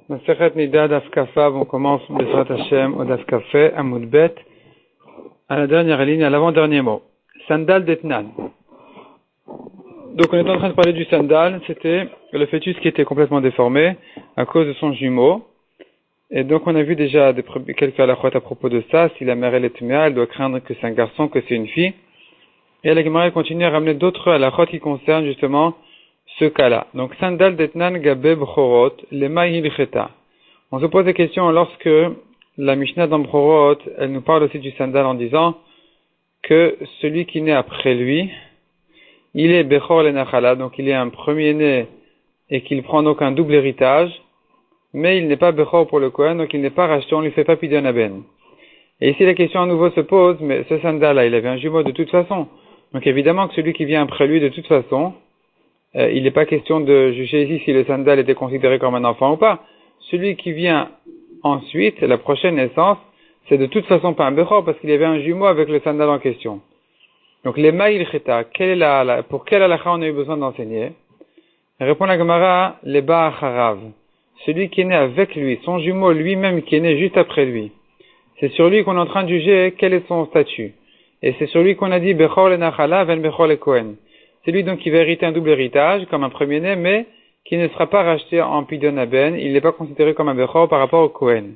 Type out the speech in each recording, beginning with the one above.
Masechet Nida Daf Kafa, on commence Bezrat Hashem au Daf Kafé, Amud Bet, à la dernière ligne, à l'avant-dernier mot. Sandal d'Etnan. Donc on est en train de parler du sandal, c'était le fœtus qui était complètement déformé à cause de son jumeau. Et donc on a vu déjà quelques halakhot à propos de ça. Si la mère elle est tuméa, elle doit craindre que c'est un garçon, que c'est une fille. Et la Gemara continue à ramener d'autres halakhot qui concernent justement ce cas-là. Donc sandal d'Etnan Gabe Bchorot, lema hilcheta. On se pose la question lorsque la Mishnah dans Bchorot, elle nous parle aussi du sandal en disant que celui qui naît après lui, il est Bechor le Nachala, donc il est un premier-né et qu'il prend donc un double héritage, mais il n'est pas Bechor pour le Kohen, donc il n'est pas racheté, on ne lui fait pas Pidyon Aben. Et ici la question à nouveau se pose, mais ce sandal-là, il avait un jumeau de toute façon. Donc évidemment que celui qui vient après lui, de toute façon, il n'est pas question de juger ici si le sandal était considéré comme un enfant ou pas. Celui qui vient ensuite, la prochaine naissance, c'est de toute façon pas un Bechor parce qu'il y avait un jumeau avec le sandal en question. Donc, les ma'il cheta, pour quel halakha on a eu besoin d'enseigner? Répond la Gemara, les ba'acharav. Celui qui est né avec lui, son jumeau lui-même qui est né juste après lui. C'est sur lui qu'on est en train de juger quel est son statut. Et c'est sur lui qu'on a dit, bechor le nachala, ven bechor le kohen. C'est lui donc qui va hériter un double héritage, comme un premier-né, mais qui ne sera pas racheté en pidyon aben. Il n'est pas considéré comme un bechor par rapport au kohen.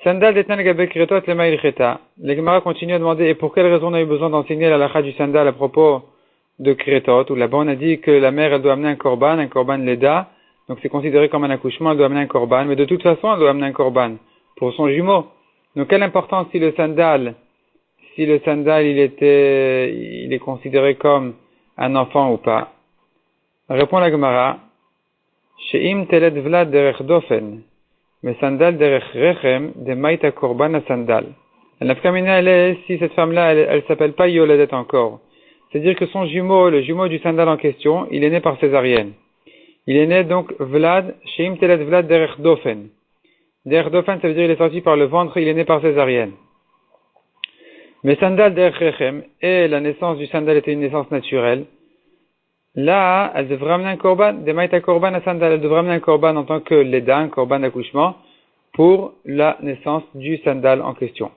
Sandal d'Etnan Gabe Kretot le Ma'il Cheta. Le Gemara continue à demander, et pour quelle raison on a eu besoin d'enseigner la halakha du sandal à propos de Kretot, où là-bas on a dit que la mère elle doit amener un korban leda, donc c'est considéré comme un accouchement, elle doit amener un korban, mais de toute façon elle doit amener un korban pour son jumeau. Donc quelle importance si le sandal il est considéré comme un enfant ou pas? Répond la Gemara, She'im telet vlad derech dofen. Mais sandal derech rechem de maïta korban à sandal. La fkamina, elle est, si cette femme-là, elle s'appelle pas Yoledet encore. C'est-à-dire que son jumeau, le jumeau du sandal en question, il est né par césarienne. Il est né donc Vlad, Sheim Telet Vlad derech dofen. Derech dofen, ça veut dire il est sorti par le ventre, il est né par césarienne. Mais sandal derech rechem, et la naissance du sandal était une naissance naturelle. Là, elle devrait amener un korban, des maïta korban à sandal, elle devrait amener un korban en tant que leda, un korban d'accouchement, pour la naissance du sandal en question.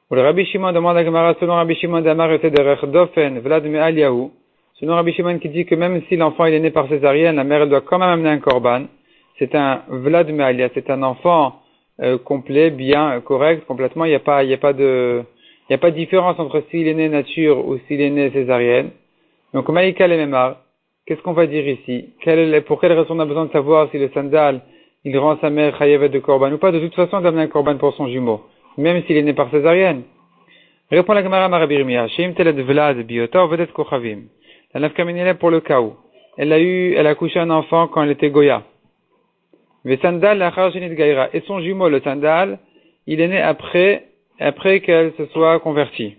Ou le Rabbi Shimon demande à Gemara, selon Rabbi Shimon d'Amar était derech dofen, vlad me aliyahu, selon Rabbi Shimon qui dit que même si l'enfant il est né par césarienne, la mère elle doit quand même amener un korban, c'est un vlad me aliya, c'est un enfant complet, bien, correct, complètement, il n'y a pas de différence entre s'il est né nature ou s'il est né césarienne. Donc, Maïka le Memar, qu'est-ce qu'on va dire ici? Pour quelle raison on a besoin de savoir si le sandal, il rend sa mère chayavet de korban ou pas? De toute façon, d'amener un korban pour son jumeau, même s'il est né par césarienne. Répond la Gemara Marabirmia, Sheim telet vlad biota vedet kochavim. La nafkaminile pour le cas où. Elle a accouché un enfant quand elle était goya. Ve sandal lachar shenit gaira. Et son jumeau, le sandal, il est né après qu'elle se soit convertie.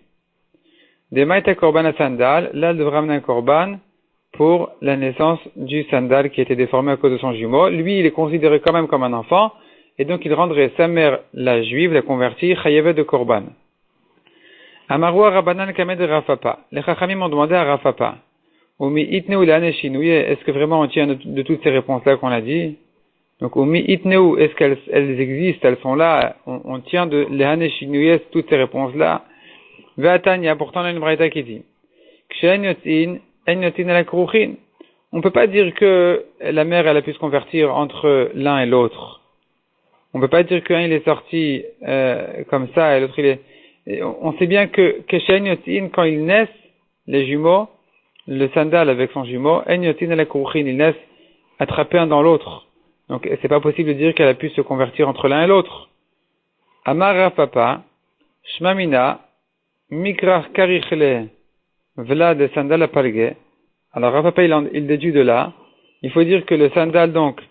Des maïta korban à sandal, là elle devra amener un korban pour la naissance du sandal qui était déformé à cause de son jumeau. Lui, il est considéré quand même comme un enfant, et donc il rendrait sa mère, la juive, la convertie, chayavet de korban. Amarua Rabanan Kamed Rafapa. Les Chachamim ont demandé à Rafapa. Omi itneu l'ane shinouye, est-ce que vraiment on tient de toutes ces réponses-là qu'on a dit? Donc, Omi itneu, est-ce qu'elles existent, elles sont là, on tient de l'ane shinouye, toutes ces réponses-là? Ve'atanya, pourtant on a une braïta qui dit, Kshen yotin, en yotin ala kruchin. On peut pas dire que la mère, elle a pu se convertir entre l'un et l'autre. On peut pas dire qu'un il est sorti, comme ça, et l'autre il est, on sait bien que Kshen yotin, quand ils naissent, les jumeaux, le sandal avec son jumeau, en yotin ala kruchin, ils naissent attrapés un dans l'autre. Donc, c'est pas possible de dire qu'elle a pu se convertir entre l'un et l'autre. Amar Rafapa, Shmamina, Mikrach karichle vlad sandal apalge. Alors Rafapa il déduit de là. Il faut dire que le sandal donc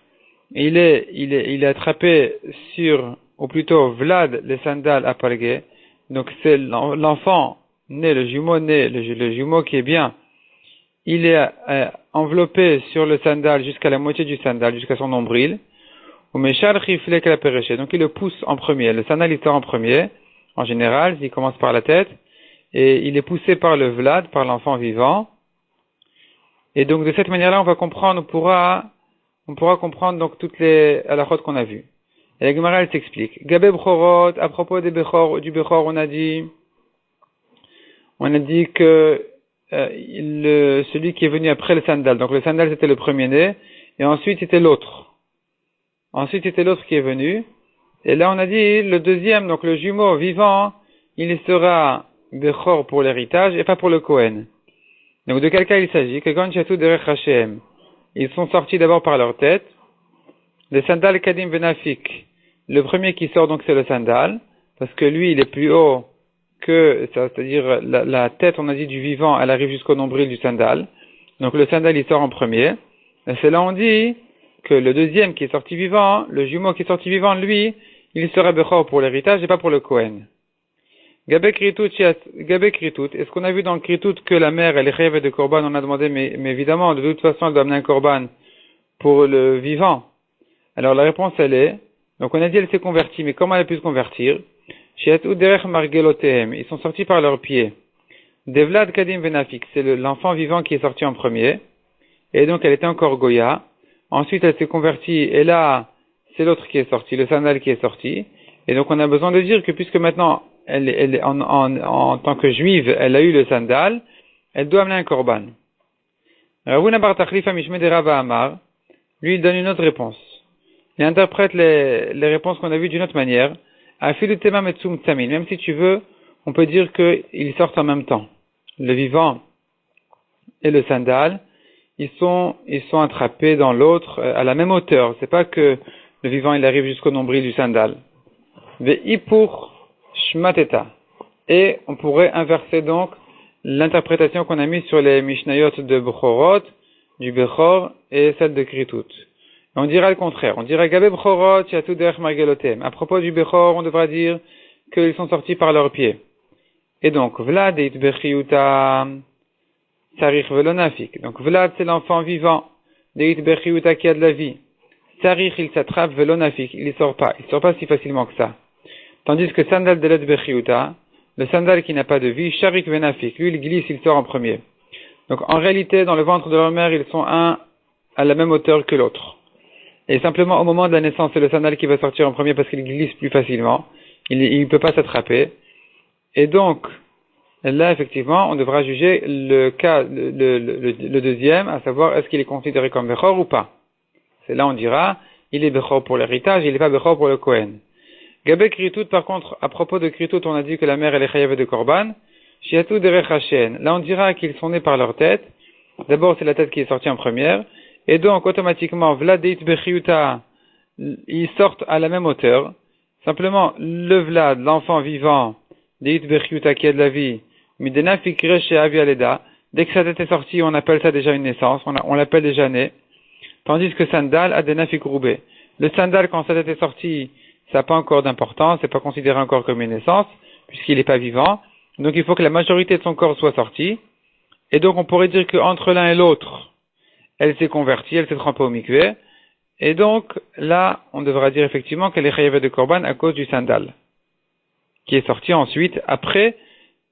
il est attrapé sur, ou plutôt vlad le sandal apalge. Donc c'est l'enfant né, le jumeau qui est bien. Il est enveloppé sur le sandal jusqu'à la moitié du sandal, jusqu'à son nombril. Ou meshal chifle la péréché. Donc il le pousse en premier. Le sandal il sort en premier. En général, il commence par la tête. Et il est poussé par le vlad, par l'enfant vivant. Et donc de cette manière-là, on va comprendre, on pourra on pourra comprendre donc toutes les halakhot qu'on a vues. Et la Gemara, elle s'explique. Gabé Bchorot, à propos du Bechor, on a dit que celui qui est venu après le sandal. Donc le sandal c'était le premier-né, et ensuite c'était l'autre. Ensuite c'était l'autre qui est venu. Et là on a dit le deuxième, donc le jumeau vivant, il sera Bechor pour l'héritage et pas pour le Kohen. Donc de quel cas il s'agit? Que quand Chatou derech Hashem, ils sont sortis d'abord par leur tête. Le sandal Kadim Venafik, le premier qui sort donc c'est le sandal, parce que lui il est plus haut que, c'est-à-dire la tête, on a dit, du vivant, elle arrive jusqu'au nombril du sandal. Donc le sandal il sort en premier. Et c'est là on dit que le deuxième qui est sorti vivant, le jumeau qui est sorti vivant, lui, il sera Bechor pour l'héritage et pas pour le Kohen. Gabé Kritout, est-ce qu'on a vu dans le Kritout que la mère, elle est rêve de Korban? On a demandé, mais évidemment, de toute façon, elle doit amener un Korban pour le vivant. Alors la réponse, elle est, donc on a dit elle s'est convertie, mais comment elle a pu se convertir? Ils sont sortis par leurs pieds. Devlad Kadim Venafik, c'est l'enfant vivant qui est sorti en premier, et donc elle était encore Goya. Ensuite elle s'est convertie, et là, c'est l'autre qui est sorti, le sandal qui est sorti. Et donc on a besoin de dire que puisque maintenant, elle en tant que juive, elle a eu le sandal, elle doit amener un korban. Ravuna Bar Tachlifa Mishme de Rava Amar, lui il donne une autre réponse. Il interprète les réponses qu'on a vues d'une autre manière. Même si tu veux, on peut dire qu'ils sortent en même temps. Le vivant et le sandal, ils sont attrapés dans l'autre à la même hauteur. C'est pas que le vivant il arrive jusqu'au nombril du sandal. Ve'ipur shmateta. Et on pourrait inverser donc l'interprétation qu'on a mise sur les Mishnayot de Bechorot, du Bechor et celle de Kritout. On dira le contraire. On dira Gabé Bchorot, Yatou derech Margelotem. À propos du Bechor, on devra dire qu'ils sont sortis par leurs pieds. Et donc, Vlad et Bechiuta, Sarich Velonafik. Donc, Vlad, c'est l'enfant vivant. Deit Bechiuta qui a de la vie. Sarich, il s'attrape Velonafik. Il ne sort pas. Il ne sort pas si facilement que ça. Tandis que Sandal Delet Bechiuta, le sandal qui n'a pas de vie, Sharik Venafik. Lui, il glisse, il sort en premier. Donc, en réalité, dans le ventre de leur mère, ils sont un à la même hauteur que l'autre. Et simplement, au moment de la naissance, c'est le sandal qui va sortir en premier parce qu'il glisse plus facilement. Il ne peut pas s'attraper. Et donc, là, effectivement, on devra juger le cas, le deuxième, à savoir, est-ce qu'il est considéré comme Bechor ou pas. C'est là, on dira, il est Bechor pour l'héritage, il n'est pas Bechor pour le Kohen. Gabé Kritout, par contre, à propos de Kritout, on a dit que la mère, elle est Chayav de Korban. Shiatou derech Hashem. Là, on dira qu'ils sont nés par leur tête. D'abord, c'est la tête qui est sortie en première. Et donc, automatiquement, Vladeit Bechiuta, ils sortent à la même hauteur. Simplement, le Vlad, l'enfant vivant, Deit Bechiuta qui a de la vie, Midena Fikre chez Avialeda, dès que sa tête est sortie, on appelle ça déjà une naissance, on l'appelle déjà né. Tandis que Sandal, Adena Fikroube. Le Sandal, quand sa tête est sortie, ça n'a pas encore d'importance, c'est pas considéré encore comme une naissance, puisqu'il n'est pas vivant. Donc, il faut que la majorité de son corps soit sortie. Et donc, on pourrait dire qu'entre l'un et l'autre, elle s'est convertie, elle s'est trempée au mikvé, et donc là, on devra dire effectivement qu'elle est chayavet de korban à cause du sandal, qui est sorti ensuite, après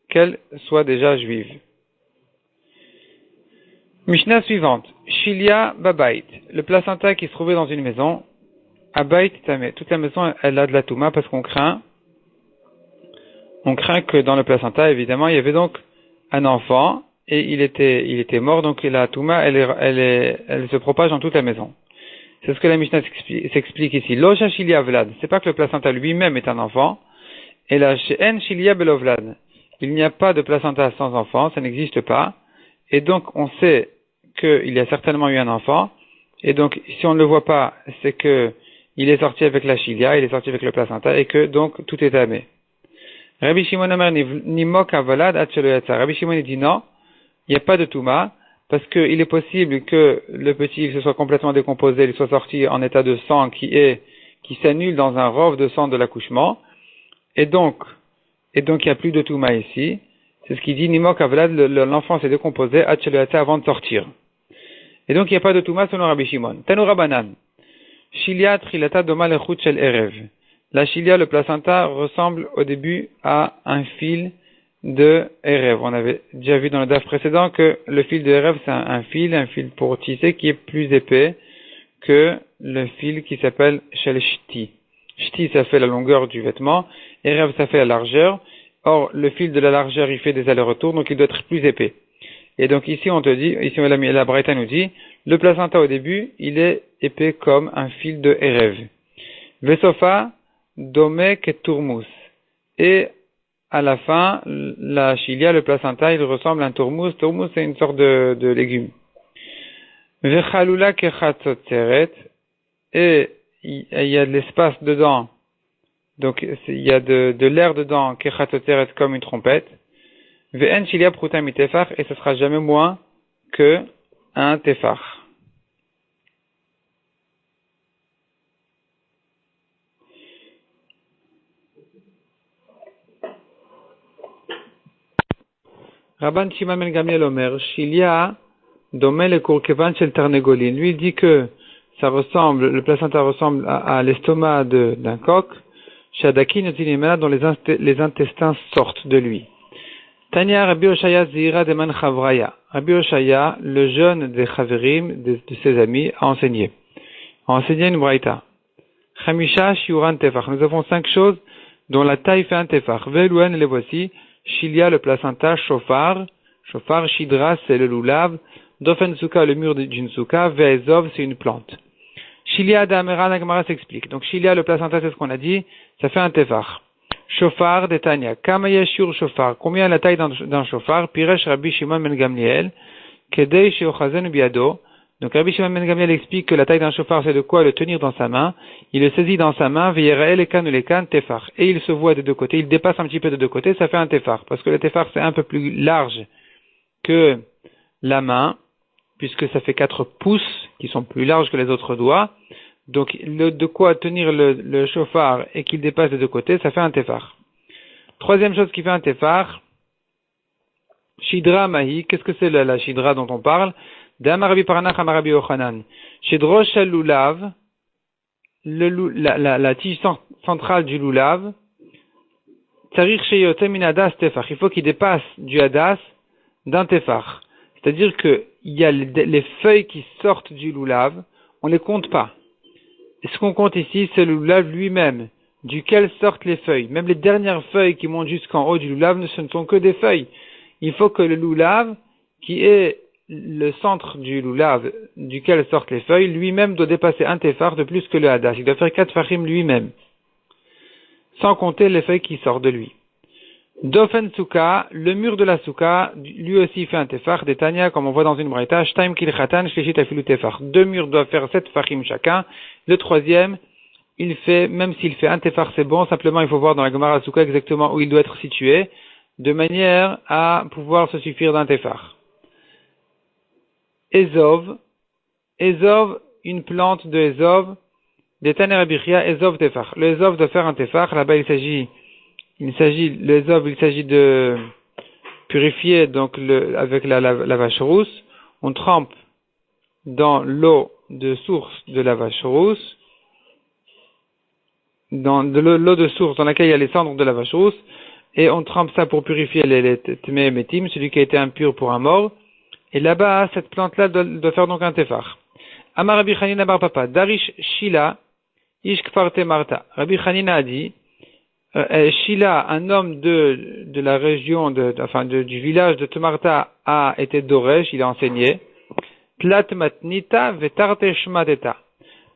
qu'elle soit déjà juive. Mishnah suivante, Shilia Babait, le placenta qui se trouvait dans une maison, Abait Tamé, toute la maison elle a de la touma parce qu'on craint que dans le placenta, évidemment, il y avait donc un enfant, et il était mort, donc la touma, elle se propage dans toute la maison. C'est ce que la Mishnah s'explique ici. Locha Shilia Vlad, c'est pas que le placenta lui-même est un enfant, et la She'en Shilia Belovlad. Il n'y a pas de placenta sans enfant, ça n'existe pas, et donc on sait qu'il y a certainement eu un enfant, et donc si on ne le voit pas, c'est que il est sorti avec la Shilia, il est sorti avec le placenta, et que donc tout est tamé. Rabbi Shimon Omer Nimok Avalad Achelo Yatsa. Rabbi Shimon dit non, il n'y a pas de Touma, parce qu'il est possible que le petit se soit complètement décomposé, il soit sorti en état de sang qui s'annule dans un rove de sang de l'accouchement, et donc il n'y a plus de Touma ici. C'est ce qu'il dit, Nimok Avalad, l'enfant s'est décomposé, Achelo avant de sortir. Et donc il n'y a pas de Touma selon Rabbi Shimon. Tanu Rabbanan. Shilia Trilata Doma Lechut Shel Erev. La chilia, le placenta, ressemble au début à un fil de Erev. On avait déjà vu dans le DAF précédent que le fil de Erev, c'est un fil pour tisser qui est plus épais que le fil qui s'appelle shel shti. Shti, ça fait la longueur du vêtement, erev, ça fait la largeur. Or, le fil de la largeur, il fait des allers-retours, donc il doit être plus épais. Et donc ici, on te dit, ici la Braïta nous dit, le placenta au début, il est épais comme un fil de erev. Vesofa, domek et tourmous. Et à la fin, la chilia, le placenta, il ressemble à un tourmous. Tourmous, c'est une sorte de légume. Vechalula kechatzot. Et il y a de l'espace dedans. Donc, il y a de l'air dedans, kechatzot comme une trompette. Ve'en chilia pruta mitefar, et ce sera jamais moins que un tefar. Rabban Shimon ben Gamliel Omer, Shilia domé le kourkevan shel tarnegolin. Lui, il dit que ça ressemble, le placenta ressemble à l'estomac d'un coq, Shadaki notinimena, dont les intestins sortent de lui. Tania Rabbi Oshaya Zira de Man Chavraya. Rabbi Oshaya, le jeune des Chaverim, de ses amis, a enseigné une braïta. Chamisha shiuran tefach. Nous avons 5 choses dont la taille fait un tefach. Velouen, les voici. Shilia, le placenta, shofar, shidra, c'est le loulav, dofen suka, le mur d'une suka, ve'ezov, c'est une plante. Shilia d'Amera, la Gemara s'explique. Donc Shilia, le placenta, c'est ce qu'on a dit, ça fait un tefach. Shofar de Tanya, kamayashur shofar, combien est la taille d'un shofar? Piresh Rabbi Shimon ben Gamliel, kedei sheochazen biado. Donc Rabbi Shimon ben Gamliel explique que la taille d'un shofar, c'est de quoi le tenir dans sa main. Il le saisit dans sa main, ve'yerael ekan ou lekan tefar. Et il se voit de deux côtés, il dépasse un petit peu de deux côtés, ça fait un tefar. Parce que le tefar, c'est un peu plus large que la main, puisque ça fait 4 pouces, qui sont plus larges que les autres doigts. Donc, de quoi tenir le shofar et qu'il dépasse de deux côtés, ça fait un tefar. Troisième chose qui fait un tefar, shidra mahi. Qu'est-ce que c'est la shidra dont on parle? D'Amarabi Parnach Amarabi Yochanan. Shidro shel lulav, la tige centrale du lulav, tsarir sheyote min hadas tefar. Il faut qu'il dépasse du hadas d'un tefar. C'est-à-dire que il y a les feuilles qui sortent du lulav, on les compte pas. Et ce qu'on compte ici, c'est le lulav lui-même, duquel sortent les feuilles. Même les dernières feuilles qui montent jusqu'en haut du lulav, ce ne sont que des feuilles. Il faut que le lulav, qui est le centre du lulav, duquel sortent les feuilles, lui-même doit dépasser un tefar de plus que le hadas. Il doit faire 4 farim lui-même, sans compter les feuilles qui sortent de lui. Dofen Souka, le mur de la Souka, lui aussi fait un tefar, des Tanya, comme on voit dans une braïta, Shtaim Kilchatan, Shleshit Afilu Tefar. 2 murs doivent faire 7 farim chacun. Le troisième, il fait, même s'il fait un tefar, c'est bon, simplement il faut voir dans la Gemara Souka exactement où il doit être situé, de manière à pouvoir se suffire d'un tefar. Ezov, une plante de Ezov, des Tanya Rabichia, Ezov Tefar. Le Ezov doit faire un tefar, là-bas il s'agit de purifier donc avec la vache rousse. On trempe dans l'eau de source de la vache rousse, dans l'eau de source dans laquelle il y a les cendres de la vache rousse, et on trempe ça pour purifier les tmei metim, celui qui a été impur pour un mort. Et là-bas, cette plante-là doit faire donc un tefar. Amar Rabbi Chanina bar papa, Darish Shila, Ish Kfarte Marta. Rabbi Chanina a dit, Shila, un homme de la région, du village de Temarta, a été Doresh, il a enseigné. Tlat matnita vetarte shmateta.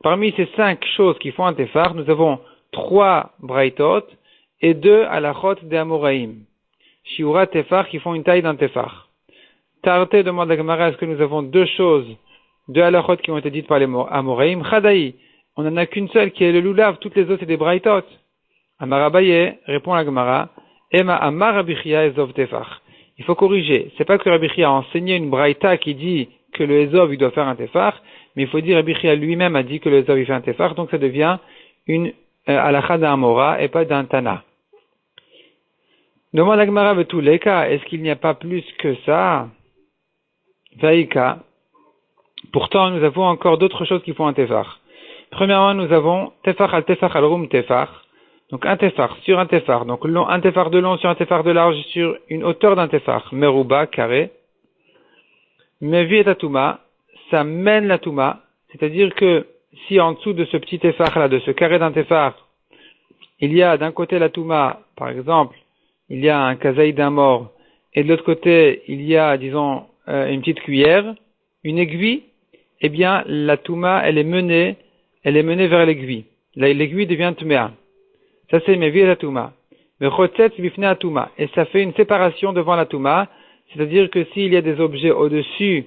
Parmi ces 5 choses qui font un tefar, nous avons 3 braïtot et 2 halachot de Amoraïm. Shiura tefar qui font une taille d'un tefar. Tarte demande à Gemara, est-ce que nous avons 2 choses, 2 halachot qui ont été dites par les Amoraïm? Chadaï, on n'en a qu'une seule qui est le lulav, toutes les autres c'est des braïtot. Amar Abaye, répond la Gemara, Ema Amar Rabichia Ezov Tefar. Il faut corriger. C'est pas que Rabichia a enseigné une braïta qui dit que le Ezov il doit faire un tefar, mais il faut dire Rabichia lui-même a dit que le Ezov il fait un tefar, donc ça devient une halakha d'un Amora et pas d'un Tana. Demande la Gemara tous les cas, est-ce qu'il n'y a pas plus que ça? Vaïka. Pourtant, nous avons encore d'autres choses qui font un tefar. Premièrement, nous avons tefar al rum tefar. Donc un tefar sur un tefar, donc un tefar de long sur un tefar de large sur une hauteur d'un tefar, merouba, carré. Mevi et atuma, ça mène la touma, c'est-à-dire que si en dessous de ce petit tefar là, de ce carré d'un tefar, il y a d'un côté la touma, par exemple, il y a un kazaï d'un mort, et de l'autre côté, il y a, disons, une petite cuillère, une aiguille, eh bien, la touma, elle est menée vers l'aiguille. L'aiguille devient tmea. Ça, c'est mevi et la touma. Mais chotetz bifne la touma. Et ça fait une séparation devant la touma, c'est-à-dire que s'il y a des objets au-dessus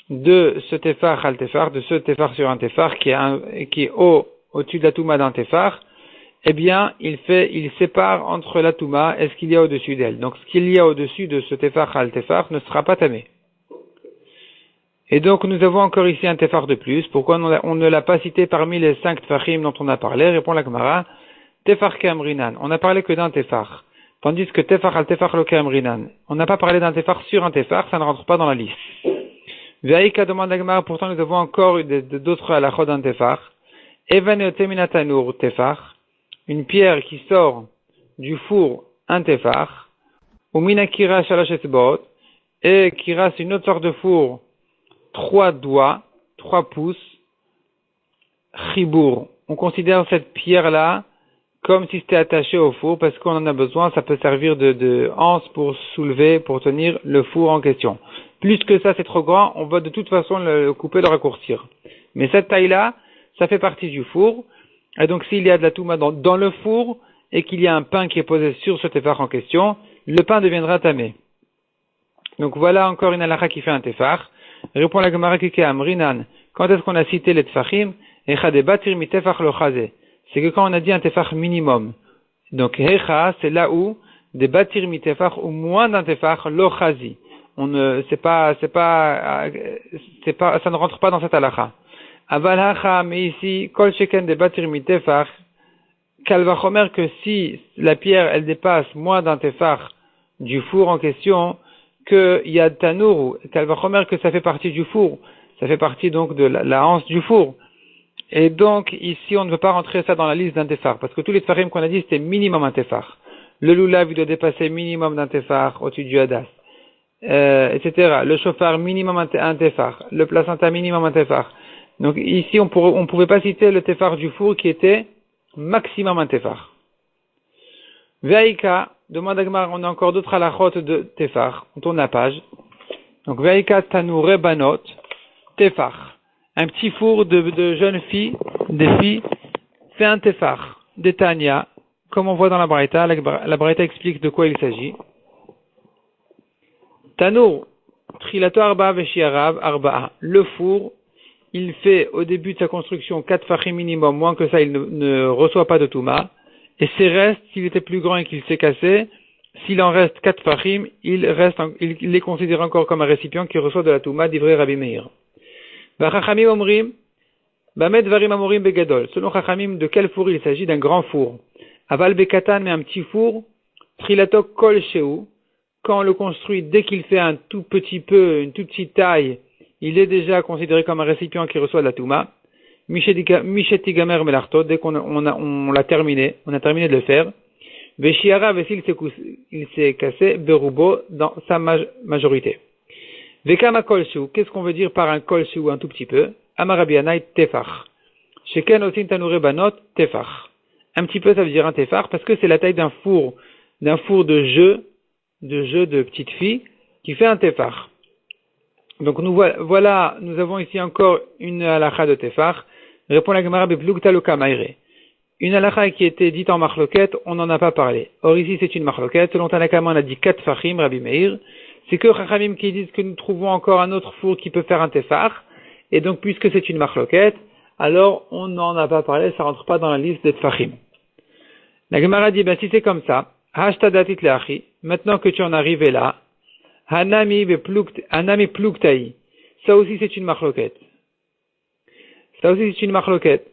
de ce tefar al tefar, de ce tefar sur un tefar qui est au-dessus de la touma d'un tefar, eh bien, il sépare entre la touma et ce qu'il y a au-dessus d'elle. Donc, ce qu'il y a au-dessus de ce tefar al tefar ne sera pas tamé. Et donc, nous avons encore ici un tefar de plus. Pourquoi on ne l'a pas cité parmi les 5 tefachim dont on a parlé? Répond la Gemara. Tefar ke'amrinan. On n'a parlé que d'un tefar. Tandis que tefar al tefar lo ke'amrinan. On n'a pas parlé d'un tefar sur un tefar, ça ne rentre pas dans la liste. Ve'aika demande la Gemara, pourtant nous avons encore d'autres halachot d'un tefar. Even eoteminatanur tefar. Une pierre qui sort du four, un tefar. Ou minakira shalosh etzbot. Et qui rase une autre sorte de four, 3 doigts, 3 pouces, chibour. On considère cette pierre-là comme si c'était attaché au four parce qu'on en a besoin, ça peut servir de anse pour soulever, pour tenir le four en question. Plus que ça, c'est trop grand, on va de toute façon le couper, le raccourcir. Mais cette taille-là, ça fait partie du four. Et donc s'il y a de la touma dans le four et qu'il y a un pain qui est posé sur ce tefar en question, le pain deviendra tamé. Donc voilà encore une halakha qui fait un tefar. Répond la Gemara Kike Amrinan. Quand est-ce qu'on a cité les tefachim? C'est que quand on a dit un tefach minimum. Donc hecha, c'est là où des batir mi tefach ou moins d'un tefach lo chazi. Ça ne rentre pas dans cette halakha. Aval hacha, mais ici kol sheken des batir mi tefach. Kalvachomer que si la pierre elle dépasse moins d'un tefach du four en question, que il y a tanour, kalvachomer que ça fait partie du four, ça fait partie donc de la hanse du four. Et donc ici on ne veut pas rentrer ça dans la liste d'un tefar, parce que tous les tefarim qu'on a dit c'était minimum un tefar. Le lulav il doit dépasser minimum d'un tefar au-dessus du hadas, etc. Le chauffard minimum un tefar, le placenta minimum un tefar. Donc ici on pouvait pas citer le tefar du four qui était maximum un tefar. Ve'aika, demande à Gemara, on a encore d'autres halachot de tefar. On tourne la page. Donc, Ve'aika tanure banot, tefar. Un petit four de jeunes filles, des filles, fait un tefar. Des tanya, comme on voit dans la Braïta. La Braïta explique de quoi il s'agit. Tanour, trilato arba veshiarav arba'a. Le four, il fait au début de sa construction 4 fachim minimum, moins que ça, il ne reçoit pas de touma. Et ses restes, s'il était plus grand et qu'il s'est cassé, s'il en reste 4 fachim, il les considère encore comme un récipient qui reçoit de la touma d'ivrei Rabbi Meir. Chachamim omrim, bamet varim amorim begadol. Selon Chachamim, de quel four il s'agit? D'un grand four. Aval bekatan, mais un petit four. Trilatok kol sheu. Quand on le construit, dès qu'il fait un tout petit peu, une toute petite taille, il est déjà considéré comme un récipient qui reçoit de la touma. Mishetigamer melarto, dès on l'a terminé, on a terminé de le faire. Veshiara, il s'est cassé, berubo, dans sa majorité. Vekama kolshu, qu'est-ce qu'on veut dire par un kolshu, un tout petit peu? Amarabianai tefach. Sheken osin tanure banot, tefach. Un petit peu, ça veut dire un tefach, parce que c'est la taille d'un four de jeu de petite fille, qui fait un tefach. Donc voilà, nous avons ici encore une halakha de tefach. Répond la Gemara beplugta lo kamaire. Une halakha qui était dite en marloquette, on n'en a pas parlé. Or ici c'est une marloquette. Selon Tanakama on a dit 4 fachim, Rabbi Meir. C'est que Chachamim qui disent que nous trouvons encore un autre four qui peut faire un tefach. Et donc puisque c'est une marloquette, alors on n'en a pas parlé, ça rentre pas dans la liste des tefachim. La Gemara dit, si c'est comme ça, hashtadatit leachi, maintenant que tu en es arrivé là, hanami plugtai, ça aussi c'est une marloquette. Ça aussi c'est une marloquette.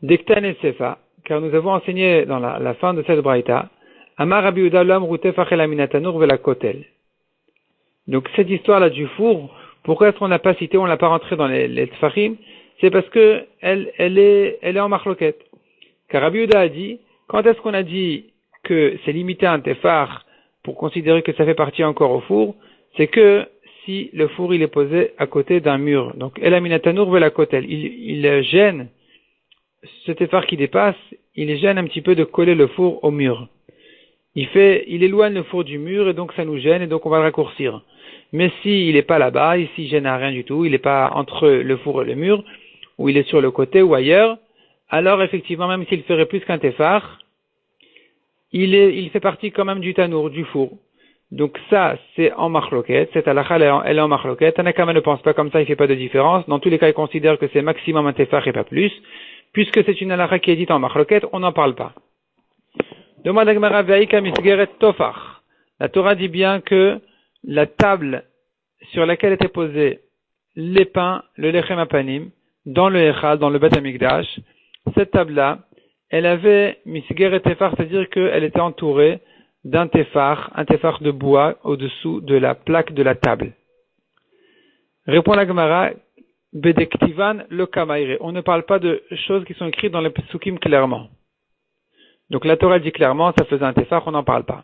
Dektan et sefa, car nous avons enseigné dans la fin de cette braïta, Amar Rabbi Yehuda l'homme routefach el aminatanur vela kotel. Donc cette histoire-là du four, pourquoi est-ce qu'on l'a pas cité, on l'a pas rentré dans les tfachim? C'est parce que elle est en marloquette. Car Rabbi Yehuda a dit, quand est-ce qu'on a dit que c'est limité à un tefar pour considérer que ça fait partie encore au four? C'est que si le four il est posé à côté d'un mur. Donc el aminatanur vela kotel, il gêne cet effort qui dépasse, il gêne un petit peu de coller le four au mur. Il éloigne le four du mur et donc ça nous gêne et donc on va le raccourcir. Mais s'il n'est pas là-bas, ici il gêne à rien du tout, il n'est pas entre le four et le mur, ou il est sur le côté ou ailleurs, alors effectivement, même s'il ferait plus qu'un tefar, il fait partie quand même du tanour, du four. Donc ça, c'est en marloquette, cette halakha, elle est en marloquette. Tanakama ne pense pas comme ça, il ne fait pas de différence. Dans tous les cas, il considère que c'est maximum un tefar et pas plus. Puisque c'est une halakha qui est dite en marloquette, on n'en parle pas. Demande à Gemara Veika Misgeret Tofar. La Torah dit bien que la table sur laquelle étaient posés les pains, le lechem apanim, dans le Echal, dans le Beth Amikdash, cette table-là, elle avait Misgeret Tefar, c'est-à-dire qu'elle était entourée d'un tefar, un tefar de bois au-dessous de la plaque de la table. Répond la Gemara, Bedektivan le Kamaire. On ne parle pas de choses qui sont écrites dans les psukim clairement. Donc la Torah dit clairement, ça faisait un tefar, on n'en parle pas.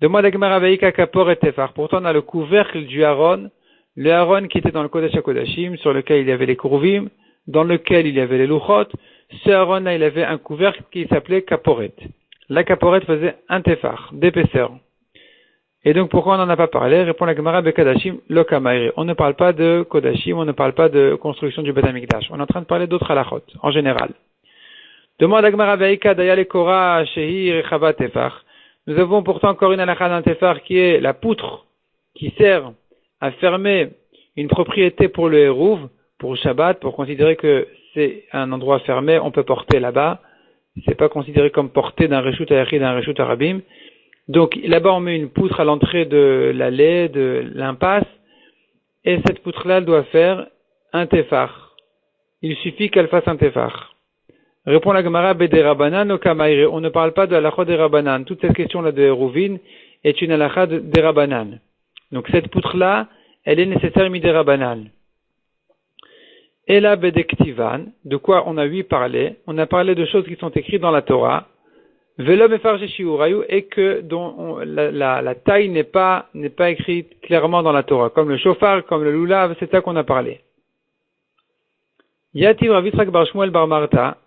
Demande à Gemara Veika Kapor et Tefar. Pourtant, on a le couvercle du Aaron, le Aaron qui était dans le Kodesh HaKodashim, sur lequel il y avait les Kouruvim, dans lequel il y avait les Luchot. Ce Aaron-là, il avait un couvercle qui s'appelait Kaporet. La Kaporet faisait un tefar, d'épaisseur. Et donc, pourquoi on n'en a pas parlé? Répond la Gemara Bekadashim, lo Kamaire. On ne parle pas de Kodashim, on ne parle pas de construction du Beth Amikdash. On est en train de parler d'autres halachot, en général. Demande à Gemara Veika Dayale Kora Shehi Rechava Tefar. Nous avons pourtant encore une halakha d'un tefar qui est la poutre qui sert à fermer une propriété pour le Hérouv, pour Shabbat, pour considérer que c'est un endroit fermé, on peut porter là-bas. C'est pas considéré comme porté d'un reshut à yachid, d'un reshut à rabim. Donc là-bas on met une poutre à l'entrée de l'allée, de l'impasse, et cette poutre-là doit faire un tefar. Il suffit qu'elle fasse un tefar. Répond la Gemara Bederabanan au Kamaire. On ne parle pas de halakha des Rabanan. Toute cette question-là de Hérouvin est une halakha des Rabanan. Donc cette poutre-là, elle est nécessaire mi des Rabanan. Et là, Bedektivan, de quoi on a parlé? On a parlé de choses qui sont écrites dans la Torah. Velo mefarje shiurayu, et que dont la taille n'est pas écrite clairement dans la Torah, comme le shofar, comme le lulav, c'est ça qu'on a parlé. Yativ Rav Yitzhak bar Shmuel bar Marta,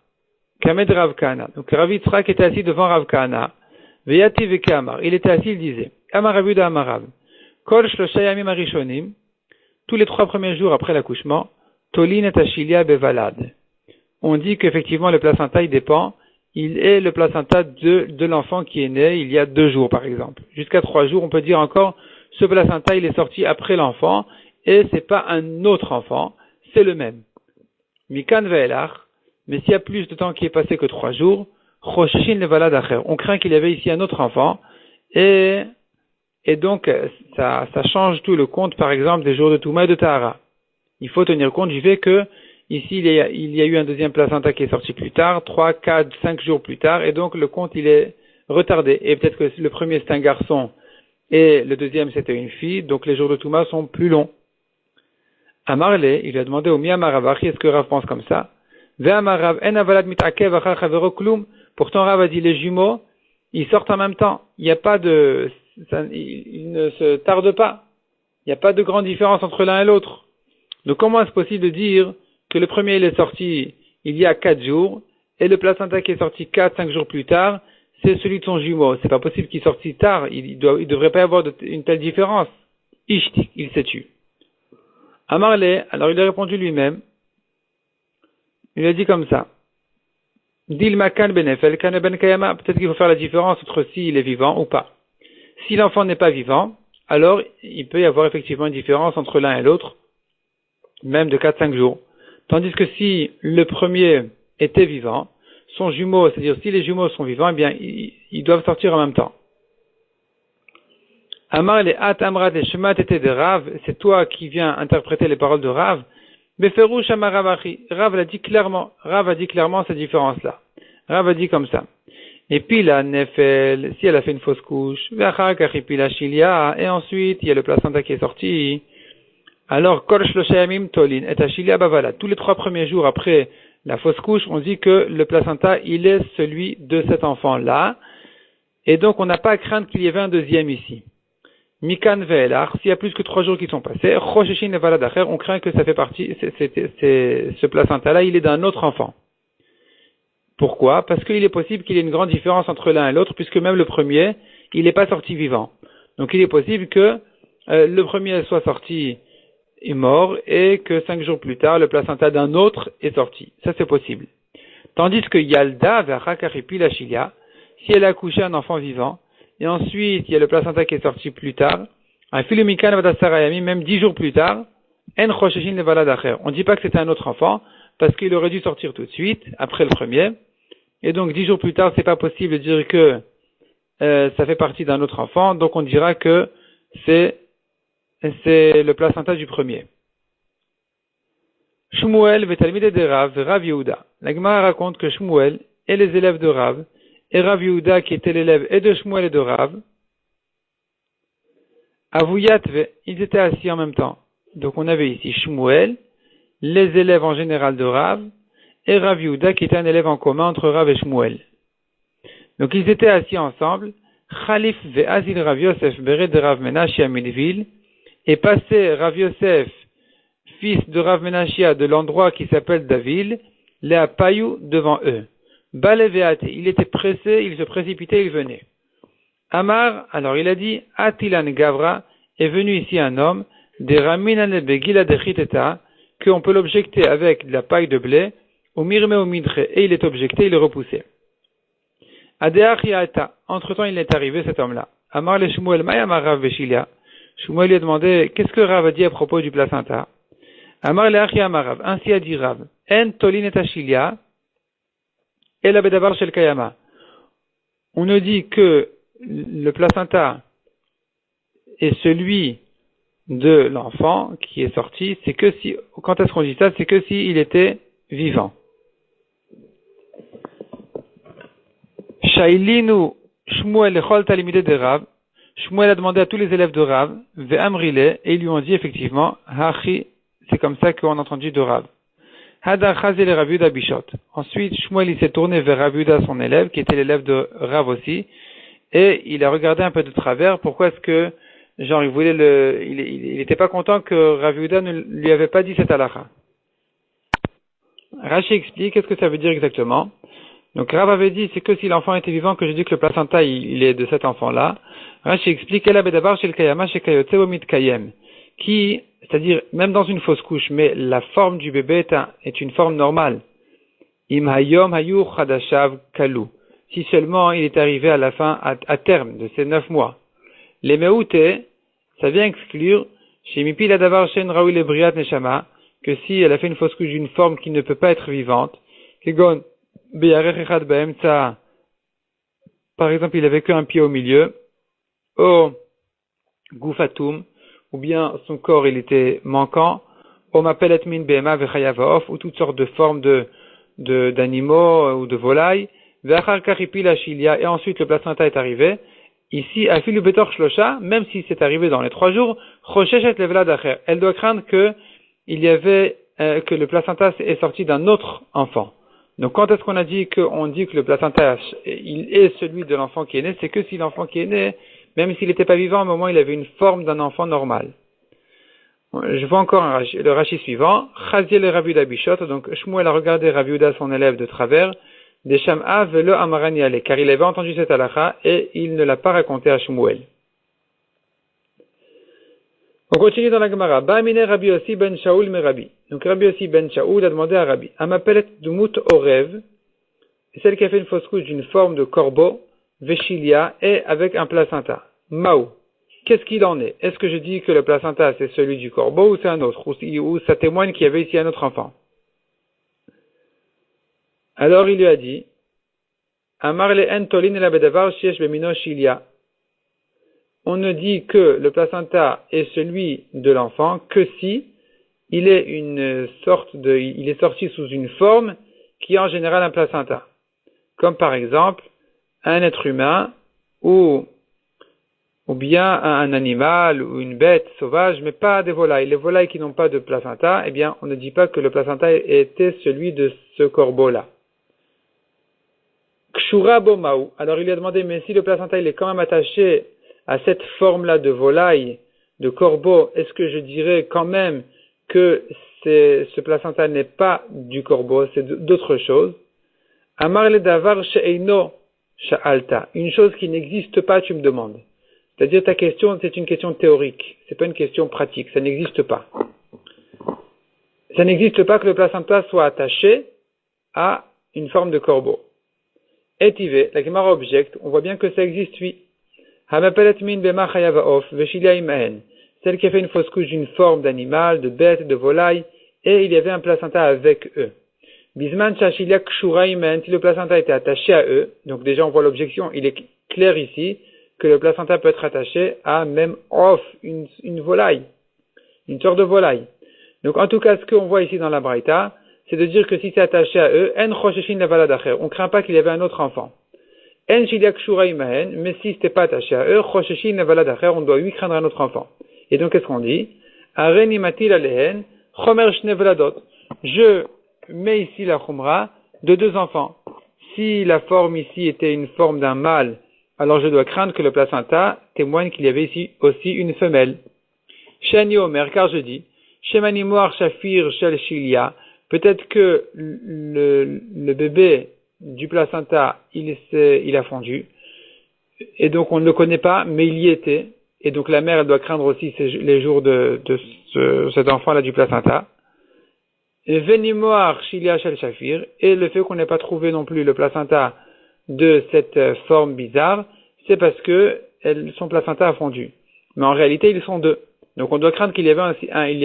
Kamed Rav Kahana. Donc Rav Yitzhak était assis devant Rav Kahana. Veyativ et Kamar. Il était assis, il disait, Amar Rav Yuda Amar Rav. Kol shlosha yamim arishonim. Tous les 3 premiers jours après l'accouchement, Tolin et Achilia bevalad. On dit qu'effectivement le placenta il dépend. Il est le placenta de l'enfant qui est né il y a 2 jours par exemple. Jusqu'à 3 jours, on peut dire encore, ce placenta il est sorti après l'enfant et c'est pas un autre enfant, c'est le même. Mikan ve'elach. Mais s'il y a plus de temps qui est passé que 3 jours, Choshishin levalad acher. On craint qu'il y avait ici un autre enfant, et donc ça change tout le compte, par exemple, des jours de Touma et de Tahara. Il faut tenir compte du fait que ici il y a eu un deuxième placenta qui est sorti plus tard, 3, 4, 5 jours plus tard, et donc le compte il est retardé. Et peut-être que le premier c'est un garçon et le deuxième c'était une fille, donc les jours de Touma sont plus longs. Amarle, il lui a demandé au Miyamarabachi, est-ce que Rav pense comme ça? Pourtant Rav a dit les jumeaux, ils sortent en même temps. Il ne se tardent pas. Il n'y a pas de grande différence entre l'un et l'autre. Donc comment est-ce possible de dire que le premier il est sorti il y a 4 jours et le placenta qui est sorti 4-5 jours plus tard, c'est celui de son jumeau. C'est pas possible qu'il sorte si tard. Il devrait pas y avoir une telle différence. Ishtik, il s'est tué. Amarle, alors il a répondu lui-même. Il a dit comme ça. Dil makan benefel kan ben kayama. Peut-être qu'il faut faire la différence entre s'il est vivant ou pas. Si l'enfant n'est pas vivant, alors il peut y avoir effectivement une différence entre l'un et l'autre, même de 4-5 jours. Tandis que si le premier était vivant, son jumeau, c'est-à-dire si les jumeaux sont vivants, eh bien ils doivent sortir en même temps. Amar le at amrat et shemat était de Rav, c'est toi qui viens interpréter les paroles de Rav. Beferush amar Ravachi. Rav a dit clairement cette différence-là. Rav a dit comme ça. Et puis la nefel, si elle a fait une fausse couche, v'achar kachipi la shilia, et ensuite il y a le placenta qui est sorti. Alors kol shlosha yamim tolin et shilia bavala. Tous les 3 premiers jours après la fausse couche, on dit que le placenta il est celui de cet enfant-là, et donc on n'a pas à craindre qu'il y avait un deuxième ici. Mikan ve'elach, s'il y a plus que 3 jours qui sont passés, Choshishin levalad acher, on craint que ça fait partie, ce placenta-là, il est d'un autre enfant. Pourquoi? Parce qu'il est possible qu'il y ait une grande différence entre l'un et l'autre, puisque même le premier, il n'est pas sorti vivant. Donc il est possible que le premier soit sorti est mort et que 5 jours plus tard, le placenta d'un autre est sorti. Ça, c'est possible. Tandis que Yalda Vachakaripi la Chilia, si elle a accouché un enfant vivant, et ensuite il y a le placenta qui est sorti plus tard, un Filumikan Vadasarayami, même 10 jours plus tard, En Chosheshin Levaladacher. On ne dit pas que c'était un autre enfant, parce qu'il aurait dû sortir tout de suite, après le premier. Et donc 10 jours plus tard, c'est pas possible de dire que ça fait partie d'un autre enfant, donc on dira que c'est le placenta du premier. Shmuel vetalmide de Rav, Rav Yehuda. La Gemara raconte que Shmuel et les élèves de Rav, et Rav Yehuda qui était l'élève et de Shmuel et de Rav, Avuyatve, ils étaient assis en même temps. Donc on avait ici Shmuel, les élèves en général de Rav, et Rav Yehuda qui était un élève en commun entre Rav et Shmuel. Donc ils étaient assis ensemble, Khalif ve'azil Rav Yosef beret de Rav Menachia Midville, et passé Rav Yosef, fils de Rav Menachia de l'endroit qui s'appelle Davil, Léa Payou devant eux. Baleveate, il était pressé, il se précipitait, il venait. Amar, alors il a dit, Atilan Gavra, est venu ici un homme, des Raminan Begila de Chiteta, qu'on peut l'objecter avec de la paille de blé, au Mirme au Midre, et il est objecté, il est repoussé. Adeachiata, entre-temps il est arrivé cet homme-là. Amar le Shmuel, Mayamar Rav Beshilia. Shmuel lui a demandé, qu'est-ce que Rav a dit à propos du placenta? Amar le Achiyamar Rav, ainsi a dit Rav, En Tolin et Ashilia, et la Bedavar Shel Kayama. On ne dit que le placenta est celui de l'enfant qui est sorti, c'est que si, quand est-ce qu'on dit ça? C'est que s'il était vivant. Shailinu Shmuel Echol Talimide de Rav. Shmuel a demandé à tous les élèves de Rav, Ve'amrile, et ils lui ont dit effectivement, Hachi, c'est comme ça qu'on a entendu de Rav. Hadar Chazel Rav Yehuda Bishot. Ensuite, Shmuel il s'est tourné vers Rav Yehuda, son élève, qui était l'élève de Rav aussi, et il a regardé un peu de travers. Pourquoi est-ce que, genre, il était pas content que Rav Yehuda ne lui avait pas dit cette halakha. Rashi explique qu'est-ce que ça veut dire exactement. Donc Rav avait dit, c'est que si l'enfant était vivant que je dis que le placenta il est de cet enfant-là. Rashi explique qu'elle avait d'abord chez le kayama chez kayotse omit kayem, qui, c'est-à-dire même dans une fausse couche, mais la forme du bébé est une forme normale. Im hayom hayu chadashav kalu. Si seulement il est arrivé à la fin, à terme de ces 9 mois. Les meouté, ça vient exclure chez mipi la davar shen raoui le briat neshama, que si elle a fait une fausse couche d'une forme qui ne peut pas être vivante, kegon par exemple, il avait qu'un pied au milieu, au goufatum, ou bien son corps il était manquant, au mapelet min bema vechayavaof, ou toutes sortes de formes d'animaux ou de volailles, vechar karipi la chilia, et ensuite le placenta est arrivé. Ici, afilu betor shlosha, même si c'est arrivé dans les 3 jours, chosheshet levela dacher, elle doit craindre que le placenta est sorti d'un autre enfant. Donc quand est-ce qu'on a dit qu'on dit que le placenta il est celui de l'enfant qui est né? C'est que si l'enfant qui est né, même s'il n'était pas vivant, à un moment il avait une forme d'un enfant normal. Je vois encore le Rashi suivant. Chaziel Rav Yehuda Bishot. Donc Shmuel a regardé Rav Yehuda, son élève, de travers. Des Sham'a velo amarani ale, car il avait entendu cette halakha et il ne l'a pas raconté à Shmuel. On continue dans la Gemara. Ba'amine Rabbi Yossi ben Shaul me Rabbi. Donc Rabbi Yossi ben Shaul a demandé à Rabbi, Amapelet dumut orev, celle qui a fait une fausse couche d'une forme de corbeau, veshilia, et avec un placenta. Maou. Qu'est-ce qu'il en est? Est-ce que je dis que le placenta c'est celui du corbeau ou c'est un autre? Ou ça témoigne qu'il y avait ici un autre enfant? Alors il lui a dit, Amar le en tolin la bedavar shiesh bemino shilia. On ne dit que le placenta est celui de l'enfant que si il est sorti sous une forme qui est en général un placenta. Comme par exemple, un être humain ou bien un animal ou une bête sauvage, mais pas des volailles. Les volailles qui n'ont pas de placenta, eh bien, on ne dit pas que le placenta était celui de ce corbeau-là. Kshura bomaou. Alors il lui a demandé, mais si le placenta il est quand même attaché à cette forme-là de volaille, de corbeau, est-ce que je dirais quand même que ce placenta n'est pas du corbeau, c'est d'autre chose? Amar le davar she'eino sha'alta. Une chose qui n'existe pas, tu me demandes. C'est-à-dire ta question, c'est une question théorique. C'est pas une question pratique. Ça n'existe pas. Ça n'existe pas que le placenta soit attaché à une forme de corbeau. Etive, la Gemara objecte, on voit bien que ça existe, oui. Hamapelet min bema chayavaof, veshilia imahen. Celle qui a fait une fausse couche d'une forme d'animal, de bête, de volaille, et il y avait un placenta avec eux. Bisman shashilia kshura imahen, si le placenta était attaché à eux, donc déjà on voit l'objection, il est clair ici, que le placenta peut être attaché à même off, une volaille, une sorte de volaille. Donc en tout cas, ce qu'on voit ici dans la Braïta, c'est de dire que si c'est attaché à eux, en chosheshin levalad acher, on craint pas qu'il y avait un autre enfant. En shiliak shura imahen, mais si c'était pas attaché à eux, chosheshin levalad acher, on doit lui craindre un autre enfant. Et donc qu'est-ce qu'on dit? Areni matil alehen, chomer shne veladot. Je mets ici la chumra de deux enfants. Si la forme ici était une forme d'un mâle, alors je dois craindre que le placenta témoigne qu'il y avait ici aussi une femelle. Shani Omer, car je dis, Shemani Moar Shafir Shel Shilia, peut-être que le bébé du placenta, il a fondu, et donc on ne le connaît pas, mais il y était, et donc la mère, elle doit craindre aussi les jours de cet enfant-là du placenta. Et Venimoar Shilia Shel Shafir, et le fait qu'on n'ait pas trouvé non plus le placenta de cette forme bizarre, c'est parce que son placenta a fondu. Mais en réalité, ils sont deux. Donc on doit craindre qu'il y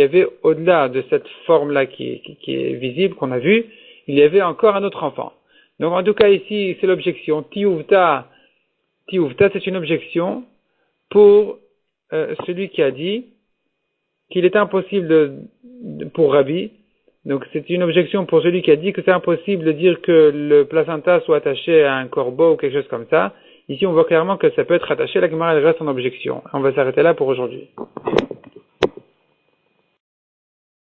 avait au-delà de cette forme-là qui est visible, qu'on a vue, il y avait encore un autre enfant. Donc en tout cas ici, c'est l'objection. Tiouvta, c'est une objection pour celui qui a dit qu'il est impossible pour Rabbi. Donc c'est une objection pour celui qui a dit que c'est impossible de dire que le placenta soit attaché à un corbeau ou quelque chose comme ça. Ici on voit clairement que ça peut être attaché, la Gemara reste en objection. On va s'arrêter là pour aujourd'hui.